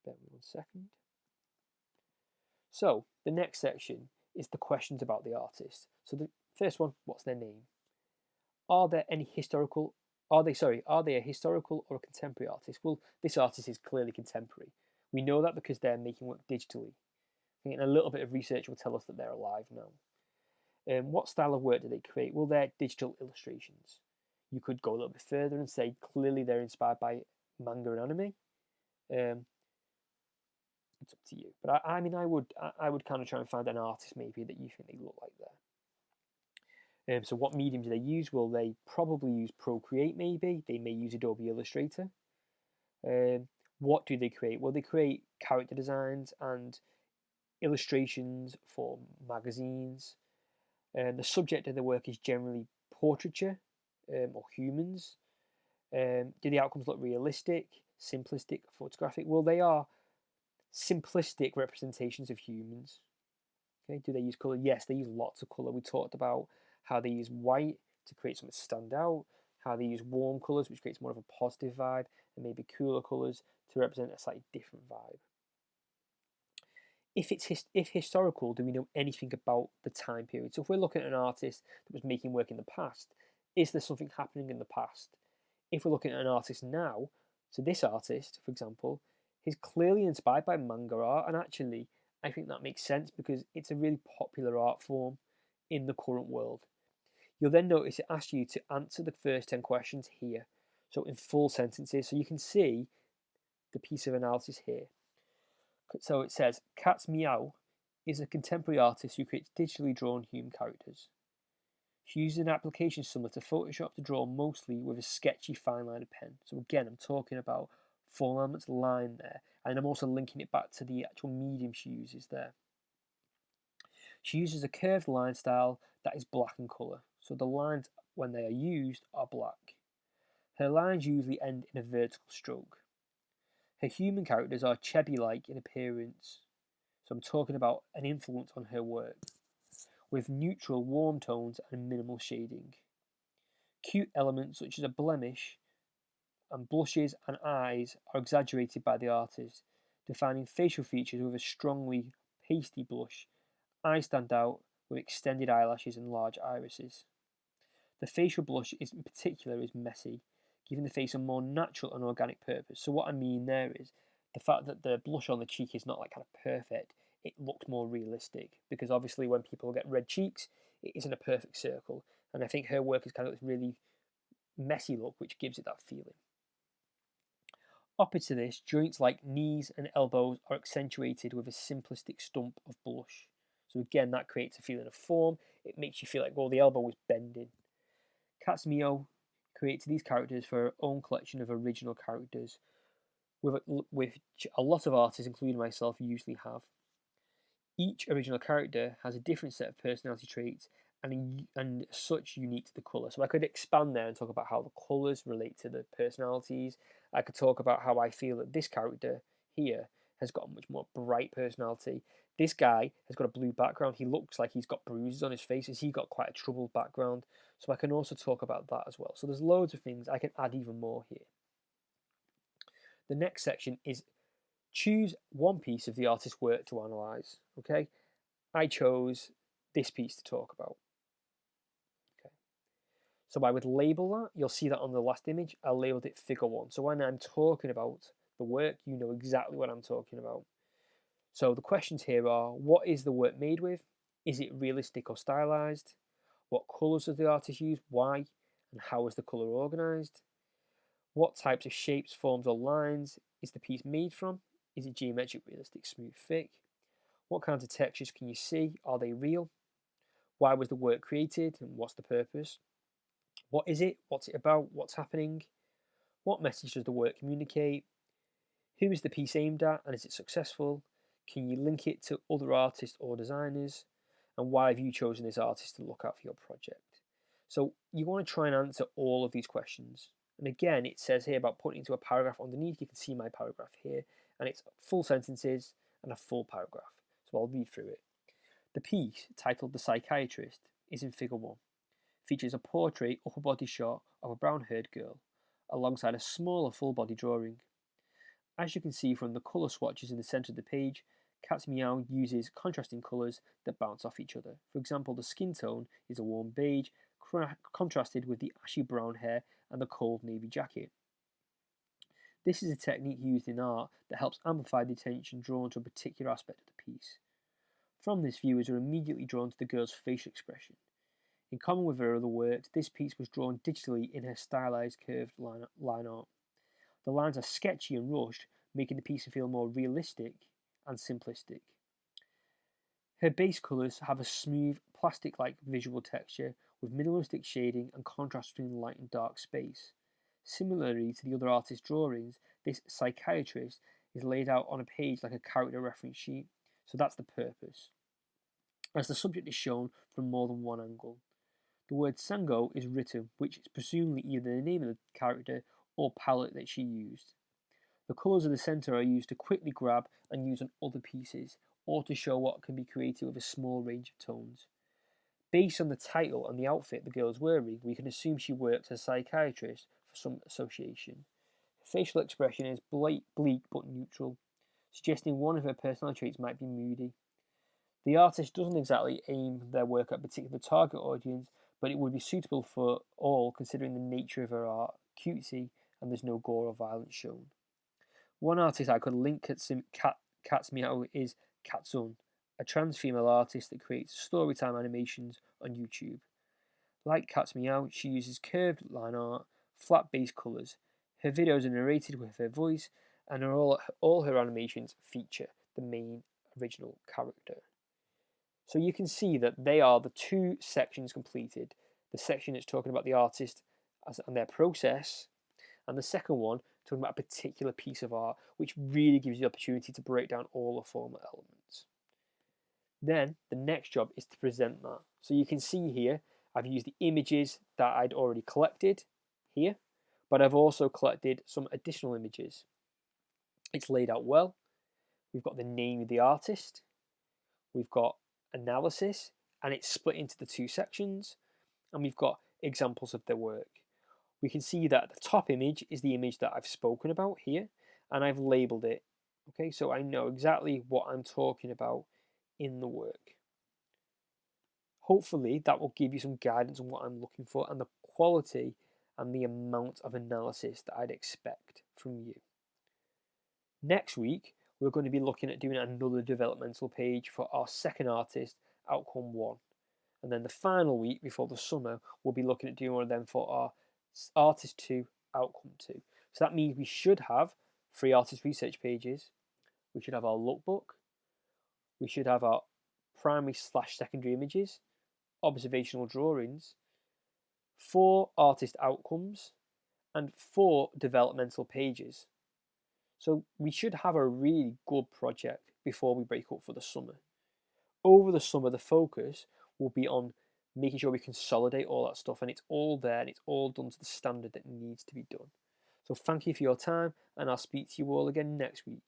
Bear with me 1 second. So the next section is the questions about the artist. So the first one, what's their name? Are they a historical or a contemporary artist? Well, this artist is clearly contemporary. We know that because they're making work digitally. And a little bit of research will tell us that they're alive now. What style of work do they create? Well, they're digital illustrations. You could go a little bit further and say clearly they're inspired by manga and anime. It's up to you. But I mean, I would kind of try and find an artist maybe that you think they look like there. So what medium do they use? Well, they probably use Procreate maybe. They may use Adobe Illustrator. What do they create? Well, they create character designs and illustrations for magazines. The subject of the work is generally portraiture or humans. Do the outcomes look realistic, simplistic, photographic? Well, they are simplistic representations of humans. Okay, do they use colour? Yes, they use lots of colour. We talked about how they use white to create something stand out, how they use warm colours, which creates more of a positive vibe, and maybe cooler colours to represent a slightly different vibe. If historical, do we know anything about the time period? So if we're looking at an artist that was making work in the past, is there something happening in the past? If we're looking at an artist now, so this artist, for example, is clearly inspired by manga art, and actually, I think that makes sense because it's a really popular art form in the current world. You'll then notice it asks you to answer the first 10 questions here, so in full sentences, so you can see the piece of analysis here. So it says, Katz Miao is a contemporary artist who creates digitally drawn human characters. She uses an application similar to Photoshop to draw mostly with a sketchy fine-lined pen. So again, I'm talking about 4 elements line there, and I'm also linking it back to the actual medium she uses there. She uses a curved line style that is black in colour, so the lines, when they are used, are black. Her lines usually end in a vertical stroke. Her human characters are chibi-like in appearance, so I'm talking about an influence on her work, with neutral warm tones and minimal shading. Cute elements such as a blemish and blushes and eyes are exaggerated by the artist, defining facial features with a strongly pasty blush. Eyes stand out with extended eyelashes and large irises. The facial blush in particular is messy, giving the face a more natural and organic purpose. So what I mean there is the fact that the blush on the cheek is not like kind of perfect. It looks more realistic because obviously when people get red cheeks, it isn't a perfect circle. And I think her work is kind of this really messy look, which gives it that feeling. Opposite to this, joints like knees and elbows are accentuated with a simplistic stump of blush. So again, that creates a feeling of form. It makes you feel like, well, the elbow is bending. Katz Miao creates these characters for her own collection of original characters, which a lot of artists, including myself, usually have. Each original character has a different set of personality traits and such unique to the colour. So I could expand there and talk about how the colours relate to the personalities. I could talk about how I feel that this character here has got a much more bright personality. This guy has got a blue background. He looks like he's got bruises on his face. He's got quite a troubled background. So I can also talk about that as well. So there's loads of things. I can add even more here. The next section is choose one piece of the artist's work to analyse. Okay, I chose this piece to talk about. Okay, so I would label that. You'll see that on the last image. I labeled it figure 1. So when I'm talking about the work, you know exactly what I'm talking about. So the questions here are, what is the work made with? Is it realistic or stylized? What colours does the artist use? Why? And how is the colour organised? What types of shapes, forms or lines is the piece made from? Is it geometric, realistic, smooth, thick? What kinds of textures can you see? Are they real? Why was the work created and what's the purpose? What is it? What's it about? What's happening? What message does the work communicate? Who is the piece aimed at and is it successful? Can you link it to other artists or designers? And why have you chosen this artist to look at for your project? So you want to try and answer all of these questions. And again, it says here about putting into a paragraph underneath. You can see my paragraph here, and it's full sentences and a full paragraph. So I'll read through it. The piece, titled The Psychiatrist, is in figure 1. Features a portrait upper body shot of a brown-haired girl, alongside a smaller full body drawing. As you can see from the colour swatches in the centre of the page, Cat's Meow uses contrasting colours that bounce off each other. For example, the skin tone is a warm beige, contrasted with the ashy brown hair and the cold navy jacket. This is a technique used in art that helps amplify the attention drawn to a particular aspect of the piece. From this, viewers are immediately drawn to the girl's facial expression. In common with her other works, this piece was drawn digitally in her stylized curved line art. The lines are sketchy and rushed, making the piece feel more realistic and simplistic. Her base colours have a smooth, plastic-like visual texture with minimalistic shading and contrast between light and dark space. Similarly to the other artist's drawings, this psychiatrist is laid out on a page like a character reference sheet, so that's the purpose, as the subject is shown from more than one angle. The word Sango is written, which is presumably either the name of the character or palette that she used. The colours of the centre are used to quickly grab and use on other pieces, or to show what can be created with a small range of tones. Based on the title and the outfit the girl is wearing, we can assume she worked as a psychiatrist for some association. Her facial expression is bleak but neutral, suggesting one of her personality traits might be moody. The artist doesn't exactly aim their work at a particular target audience, but it would be suitable for all considering the nature of her art, cutesy, and there's no gore or violence shown. One artist I could link Cat's Meow is Katsun, a trans female artist that creates storytime animations on YouTube. Like Cat's Meow, she uses curved line art, flat base colours. Her videos are narrated with her voice, and all her animations feature the main original character. So you can see that they are the two sections completed. The section that's talking about the artist and their process, and the second one talking about a particular piece of art, which really gives you the opportunity to break down all the former elements. Then the next job is to present that. So you can see here, I've used the images that I'd already collected here, but I've also collected some additional images. It's laid out well. We've got the name of the artist. We've got analysis, and it's split into the two sections. And we've got examples of their work. We can see that the top image is the image that I've spoken about here, and I've labeled it. Okay, so I know exactly what I'm talking about in the work. Hopefully that will give you some guidance on what I'm looking for and the quality and the amount of analysis that I'd expect from you. Next week, we're going to be looking at doing another developmental page for our second artist, Outcome 1. And then the final week before the summer, we'll be looking at doing one of them for our Artist 2, Outcome 2. So that means we should have 3 artist research pages. We should have our lookbook. We should have our primary/secondary images, observational drawings, 4 artist outcomes, and 4 developmental pages. So we should have a really good project before we break up for the summer. Over the summer, the focus will be on making sure we consolidate all that stuff and it's all there and it's all done to the standard that needs to be done. So thank you for your time, and I'll speak to you all again next week.